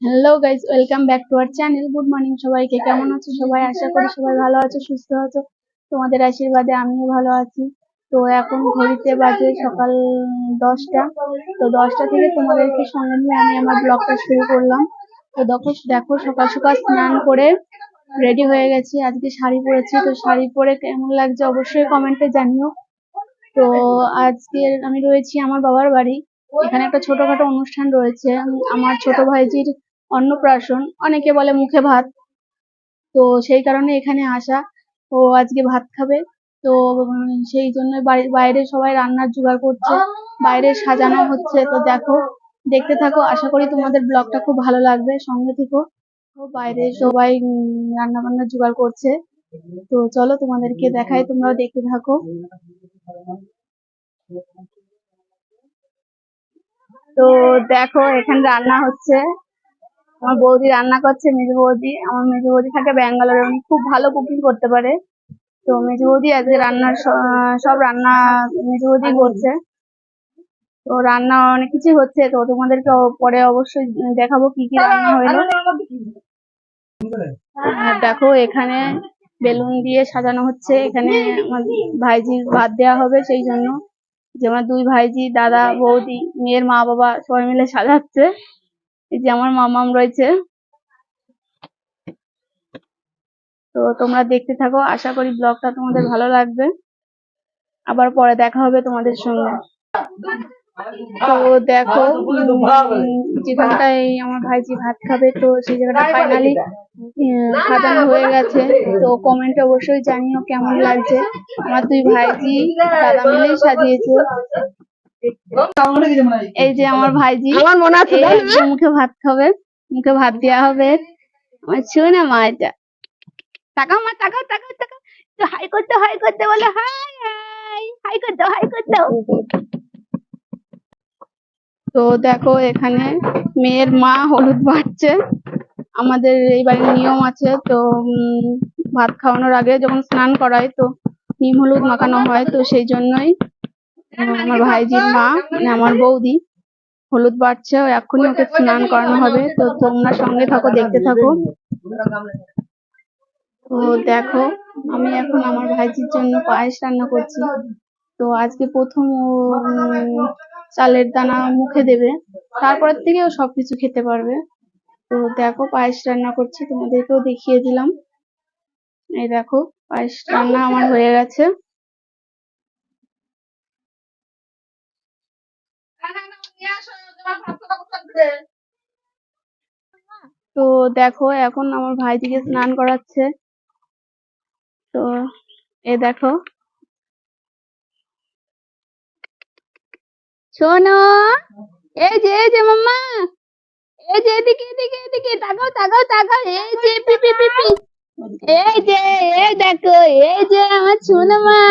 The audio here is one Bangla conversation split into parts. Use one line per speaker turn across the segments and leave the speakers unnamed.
Hello guys, welcome back to our channel. Good morning সবাইকে। কেমন আছো সবাই? আশা করি সবাই ভালো আছো, সুস্থ আছো। তোমাদের আশীর্বাদে আমিও ভালো আছি। তো এখন ঘড়িতে বাজে সকাল 10টা। তো 10টা থেকে তোমাদেরকে সঙ্গে নিয়ে আমি আমার ব্লগটা শুরু করলাম। তো দেখো সকাল সকাল স্নান করে রেডি হয়ে গেছি। আজকে শাড়ি পরেছি। তো শাড়ি পরে কেমন লাগছে অবশ্যই কমেন্টে জানিও। তো আজকে আমি রয়েছি আমার বাবার বাড়ি। এখানে একটা ছোটখাটো অনুষ্ঠান রয়েছে। আমার ছোট ভাইজির অন্নপ্রাশন, অনেকে বলে মুখে ভাত। তো সেই কারণে এখানে আসা। ও আজকে ভাত খাবে। তো সেই জন্য বাড়ির বাইরে সবাই রান্নার জোগাড় করছে, বাইরে সাজানো হচ্ছে। তো দেখো, দেখতে থাকো। আশা করি তোমাদের ব্লগটা খুব ভালো লাগবে, সঙ্গে থেকো। বাইরে সবাই রান্না বান্নার জোগাড় করছে। তো চলো তোমাদেরকে দেখাই, তোমরাও দেখতে থাকো। তো দেখো, এখানে রান্না হচ্ছে। আমার বৌদি রান্না করছে, মেজো বৌদি। আমার মেজো বৌদি থাকে ব্যাঙ্গালোরে, উনি খুব ভালো কুকিং করতে পারে। তো মেজো বৌদি আজকে রান্নার সব রান্না মেজো বৌদি করছে। তো রান্না অনেক কিছু হচ্ছে, তো তোমাদেরকে পরে অবশ্যই দেখাবো কি কি রান্না হলো। দেখো, এখানে বেলুন দিয়ে সাজানো হচ্ছে। এখানে আমার ভাইজির ভাত দেওয়া হবে, সেই জন্য যে আমার দুই ভাইজি, দাদা, বৌদি, মেয়ের মা বাবা সবাই মিলে সাজাচ্ছে। এই যে আমার মামাম রয়েছে। তো তোমরা দেখতে থাকো, আশা করি ব্লগটা তোমাদের ভালো লাগবে। আবার পরে দেখা হবে তোমাদের সঙ্গে। তো দেখো, যেখানটায় আমার ভাইজি ভাত খাবে, তো সেই জায়গাটা ফাইনালি সাজানো হয়ে গেছে। তো কমেন্টে অবশ্যই জানিও কেমন লাগছে। আমার দুই ভাইজি দাদা মিলেই সাজিয়েছে। এই যে আমার ভাইজি, আমার মনে আছে মুখে ভাত খাবে, মুখে ভাত দেওয়া হবে। আমার শুনে মা, এটা তাকাও মা, তাকাও তাকাও তাকাও। তো হাই করতে বলে, হাই হাই হাই করতে হাই করতে। তো দেখো, এখানে মেয়ের মা হলুদ বাটছে। আমাদের এই বাড়ির নিয়ম আছে। তো ভাত খাওয়ানোর আগে যখন স্নান করায়, তো নিম হলুদ মাখানো হয়। তো সেই জন্যই আমার ভাইজির মা, মানে আমার বৌদি, হলুদ বাটছে। এক্ষুনি ওকে স্নান করানো হবে। তো তোমরা সঙ্গে থাকো, দেখতে থাকো। তো দেখো, আমি এখন আমার ভাইজির জন্য পায়েস রান্না করছি। তো আজকে প্রথম ও চালের দানা মুখে দেবে, তারপর থেকে ও সবকিছু খেতে পারবে। তো দেখো, পায়েস রান্না করছি, তোমাদেরকেও দেখিয়ে দিলাম। এই দেখো, পায়েস রান্না আমার হয়ে গেছে। তো দেখো, এখন আমার ভাইজিকে স্নান করাচ্ছে। তো এ দেখো, শোনো, এই যে মাম্মা, এই যে এদিকে এদিকে এদিকে তাকাও তাকাও তাকাও। এই যে পিপি পিপি, এই যে, এই দেখো, এই যে আমার সোনা মা।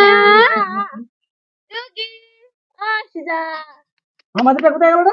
আমাদেরটা কোথায় গেল?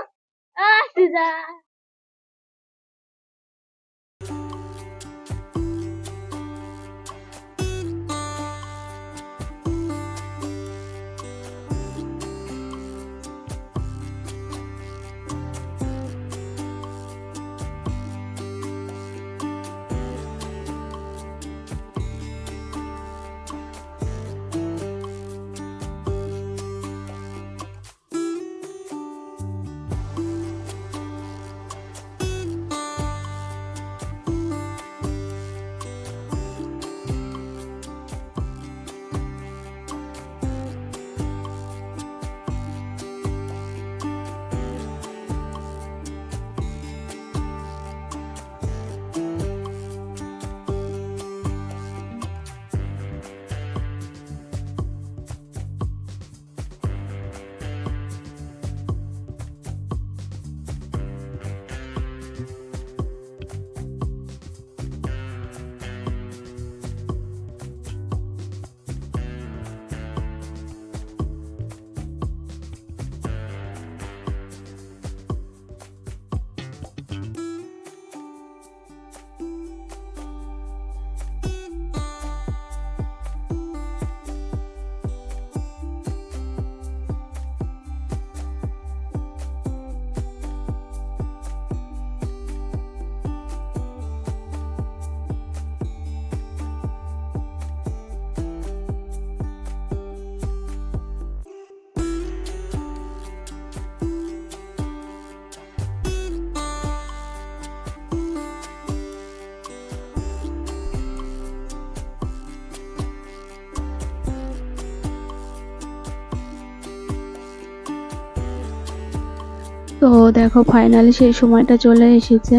তো দেখো ফাইনালি সেই সময়টা চলে এসেছে।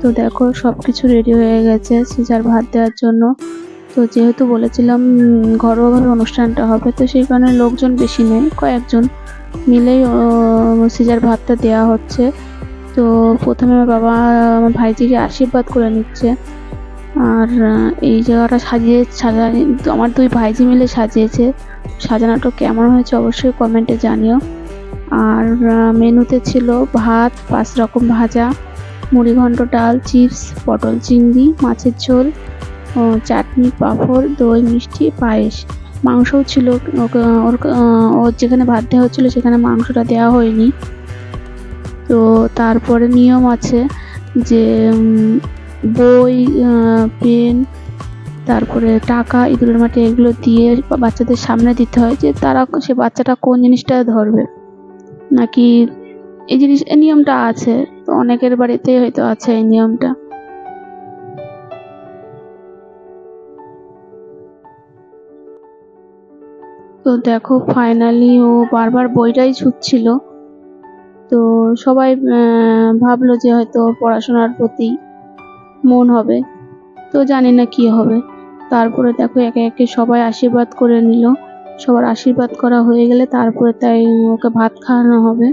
তো দেখো সবকিছু রেডি হয়ে গেছে সিজার ভাত দেওয়ার জন্য। তো যেহেতু বলেছিলাম ঘরোয়াভাবে অনুষ্ঠানটা হবে, তো সেই কারণে লোকজন বেশি নেই, কয়েকজন মিলেই সিজার ভাতটা দেওয়া হচ্ছে। তো প্রথমে আমার বাবা আমার ভাইজিকে আশীর্বাদ করে নিচ্ছে। আর এই জায়গাটা আমার দুই ভাইজি মিলে সাজিয়েছে। সাজানোটা কেমন হয়েছে অবশ্যই কমেন্টে জানিও। আর মেনুতে ছিল ভাত, 5 রকম ভাজা, মুড়িঘণ্ট, ডাল, চিপস, পটল চিংড়ি, মাছের ঝোল, চাটনি, পাঁপড়, দই, মিষ্টি, পায়েস। মাংসও ছিল। ওর যেখানে ভাত দেওয়া হচ্ছিলো সেখানে মাংসটা দেওয়া হয়নি। তো তারপরে নিয়ম আছে যে বই, পেন, তারপরে টাকা, ইঁদুরের মাটি এগুলো দিয়ে বাচ্চাদের সামনে দিতে হয়, যে তারা সে বাচ্চাটা কোন জিনিসটা ধরবে নাকি এই নিয়মটা আছে। তো অনেকের বাড়িতে হয়তো আছে এই নিয়মটা। তো দেখো ফাইনালি ও বারবার বইটাই ছুঁচ্ছিল। তো সবাই ভাবলো যে হয়তো পড়াশোনার প্রতি মন হবে, তো জানি না কি হবে। তারপরে দেখো একে একে সবাই আশীর্বাদ করে নিল। সবার আশীর্বাদ করা হয়ে গেলে তারপরে তাই ওকে ভাত খাওয়ানো হবে।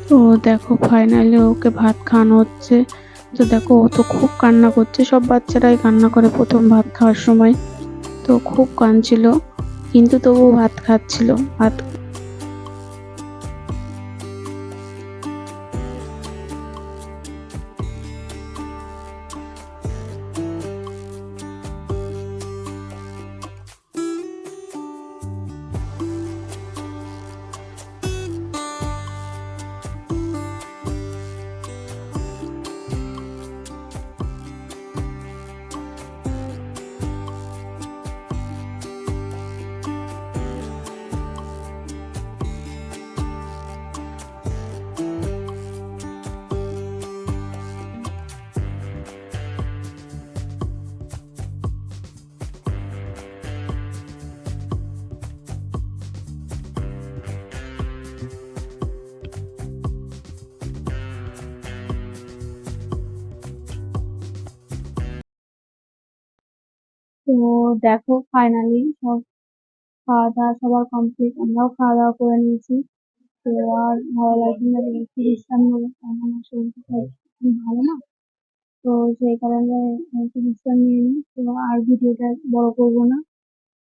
তো দেখো ফাইনালি ওকে ভাত খাওয়ানো হচ্ছে। তো দেখো ও তো খুব কান্না করছে, সব বাচ্চারাই কান্না করে প্রথম ভাত খাওয়ার সময়। তো খুব কাঁদছিল, কিন্তু তবুও ভাত খাচ্ছিল। ভাত তো দেখো ফাইনালি সব খাওয়া দাওয়া সবার কমপ্লিট, আমরাও খাওয়া দাওয়া করে নিয়েছি। তো আর ভালো লাগছে না, একটু বিশ্রাম নেবো, কারণ আমার শরীরটা খুব ভালো না। তো সেই কারণে একটু বিশ্রাম নিয়ে নিই। তো আর ভিডিওটা বড় করবো না,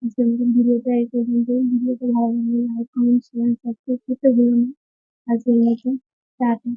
আজকের মতন ভিডিওটা এই পর্যন্তই। ভিডিওটা ভালো লাগলে লাইক, কমেন্ট, শেয়ার, সাবস্ক্রাইব করতে ভুলো না। আজকের মতো টাটা।